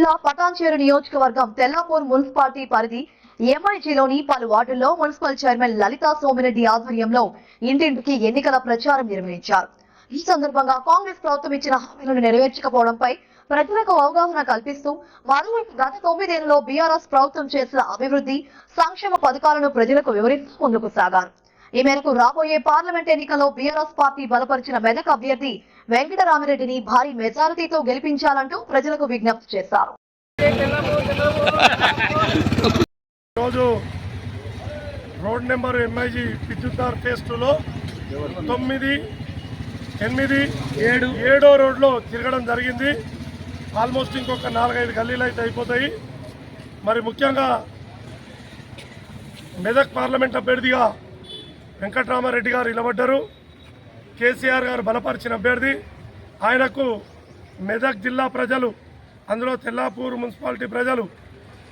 జిల్లా పటాన్చేరు నియోజకవర్గం తెల్లాపూర్ మున్సిపాలిటీ పరిధి ఎంఐజీలోని పలు వార్డుల్లో మున్సిపల్ చైర్మన్ లలితా సోమిరెడ్డి ఆధ్వర్యంలో ఇంటింటికి ఎన్నికల ప్రచారం నిర్వహించారు. ఈ సందర్భంగా కాంగ్రెస్ ప్రభుత్వం ఇచ్చిన హామీలను నెరవేర్చకపోవడంపై ప్రజలకు అవగాహన కల్పిస్తూ మరోవైపు గత 9 ఏళ్లలో బీఆర్ఎస్ ప్రభుత్వం చేసిన అభివృద్ధి సంక్షేమ పథకాలను ప్రజలకు వివరిస్తూ ముందుకు సాగారు. ఈ మేరకు రాబోయే పార్లమెంట్ ఎన్నికల్లో బీఆర్ఎస్ పార్టీ బలపరిచిన మెదక్ అభ్యర్థి వెంకటరామిరెడ్డిని భారీ మెజారిటీతో గెలిపించాలంటూ ప్రజలకు విజ్ఞప్తి చేశారు. రోడ్ నెంబర్ ఎంఐజీ విద్యుత్ ఫేజ్ 2లో 9, 8, 7 రోడ్లో తిరగడం జరిగింది. ఆల్మోస్ట్ ఇంకొక 4-5 గల్లీలు అయితే అయిపోతాయి. మరి ముఖ్యంగా మెదక్ పార్లమెంట్ అభ్యర్థిగా వెంకటరామారెడ్డి గారు నిలబడ్డారు. కేసీఆర్ గారు బలపరిచిన అభ్యర్థి. ఆయనకు మెదక్ జిల్లా ప్రజలు, అందులో తెల్లాపూర్ మున్సిపాలిటీ ప్రజలు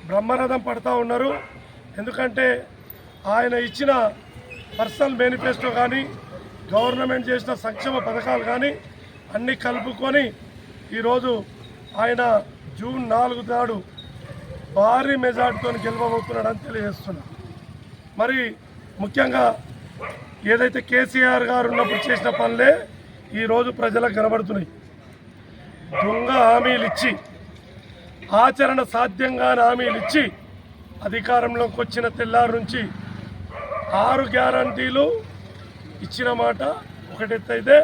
బ్రహ్మరథం పడతా ఉన్నారు. ఎందుకంటే ఆయన ఇచ్చిన పర్సనల్ మేనిఫెస్టో కానీ, గవర్నమెంట్ చేసిన సంక్షేమ పథకాలు కానీ అన్నీ కలుపుకొని ఈరోజు ఆయన జూన్ 4 నాడు భారీ మెజార్టీతో గెలవబోతున్నాడని తెలియజేస్తున్నారు. మరి ముఖ్యంగా ఏదైతే కేసీఆర్ గారు ఉన్నప్పుడు చేసిన పనులే ఈరోజు ప్రజలకు కనబడుతున్నాయి. దొంగ హామీలు ఇచ్చి, ఆచరణ సాధ్యంగా హామీలు ఇచ్చి అధికారంలోకి వచ్చిన తెల్లారి నుంచి 6 గ్యారంటీలు ఇచ్చిన మాట ఒకటెత్తైతే,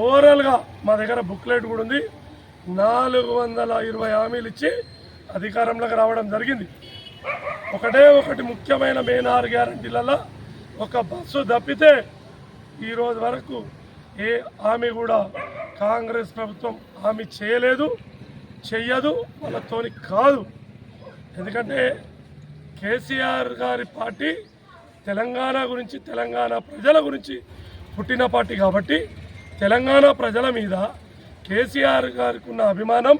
ఓవరాల్గా మా దగ్గర బుక్లెట్ కూడా ఉంది, 420 హామీలు ఇచ్చి అధికారంలోకి రావడం జరిగింది. ఒకటి ముఖ్యమైన మెయిన్ 6 గ్యారంటీలలో ఒక బస్సు తప్పితే ఈరోజు వరకు ఏ హామీ కూడా కాంగ్రెస్ ప్రభుత్వం హామీ చేయలేదు, చెయ్యదు, వాళ్ళతోని కాదు. ఎందుకంటే కేసీఆర్ గారి పార్టీ తెలంగాణ గురించి, తెలంగాణ ప్రజల గురించి పుట్టిన పార్టీ కాబట్టి తెలంగాణ ప్రజల మీద కేసీఆర్ గారికి ఉన్న అభిమానం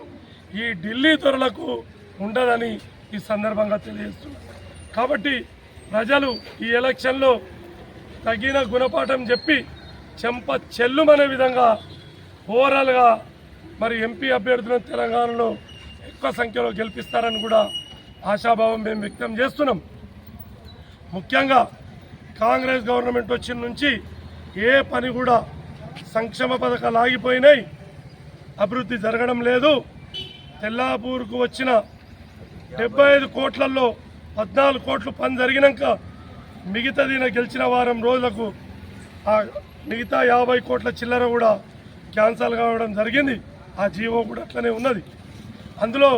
ఈ ఢిల్లీ దొరలకు ఉండదని ఈ సందర్భంగా తెలియజేస్తున్నారు. కాబట్టి ప్రజలు ఈ ఎలక్షన్లో తగిన గుణపాఠం చెప్పి చెంప చెల్లుమనే విధంగా ఓవరాల్గా మరి ఎంపీ అభ్యర్థులను తెలంగాణలో ఎక్కువ సంఖ్యలో గెలిపిస్తారని కూడా ఆశాభావం మేము వ్యక్తం చేస్తున్నాం. ముఖ్యంగా కాంగ్రెస్ గవర్నమెంట్ వచ్చిన నుంచి ఏ పని కూడా సంక్షేమ పథకాలు ఆగిపోయినాయి, అభివృద్ధి జరగడం లేదు. తెల్లాపూర్కు వచ్చిన 75 కోట్లలో 14 కోట్లు పని జరిగినాక మిగతాది గెలిచిన వారం రోజులకు ఆ మిగతా 50 కోట్ల చిల్లర కూడా క్యాన్సల్ కావడం జరిగింది. ఆ జీవో కూడా అట్లనే ఉన్నది. అందులో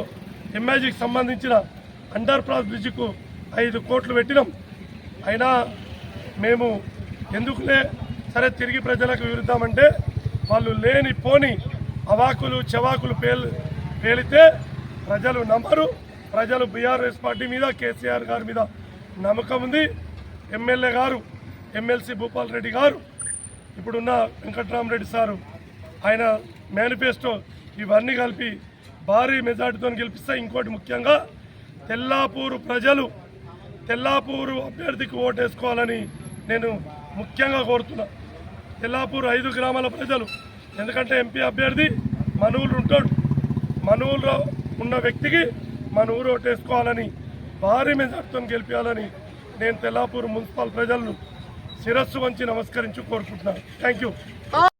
ఎంఐజీకి సంబంధించిన అండర్ పాస్ బ్రిడ్జికు 5 కోట్లు పెట్టినాం. అయినా మేము ఎందుకులే సరే తిరిగి ప్రజలకు విరుద్దామంటే వాళ్ళు లేని పోని అవాకులు చెవాకులు పేలితే ప్రజలు నమ్మరు. ప్రజలు బీఆర్ఎస్ పార్టీ మీద, కేసీఆర్ గారి మీద నమ్మకం ఉంది. ఎమ్మెల్యే గారు, ఎమ్మెల్సీ భూపాల్ రెడ్డి గారు, ఇప్పుడున్న వెంకటరామరెడ్డి సారు, ఆయన మేనిఫెస్టో ఇవన్నీ కలిపి భారీ మెజార్టీతో గెలిపిస్తే, ఇంకోటి ముఖ్యంగా తెల్లాపూరు ప్రజలు తెల్లాపూరు అభ్యర్థికి ఓటేసుకోవాలని నేను ముఖ్యంగా కోరుతున్నా. తెల్లాపూరు 5 గ్రామాల ప్రజలు, ఎందుకంటే ఎంపీ అభ్యర్థి మనూరు ఉంటాడు, మనూరులో ఉన్న వ్యక్తికి మన ఊరు ఓటేసుకోవాలని, భారీ మెజార్టీతో గెలిపించాలని నేను తెల్లాపూర్ మున్సిపల్ ప్రజలను శిరస్సు వంచి నమస్కరించి కోరుకుంటున్నాను. Thank you.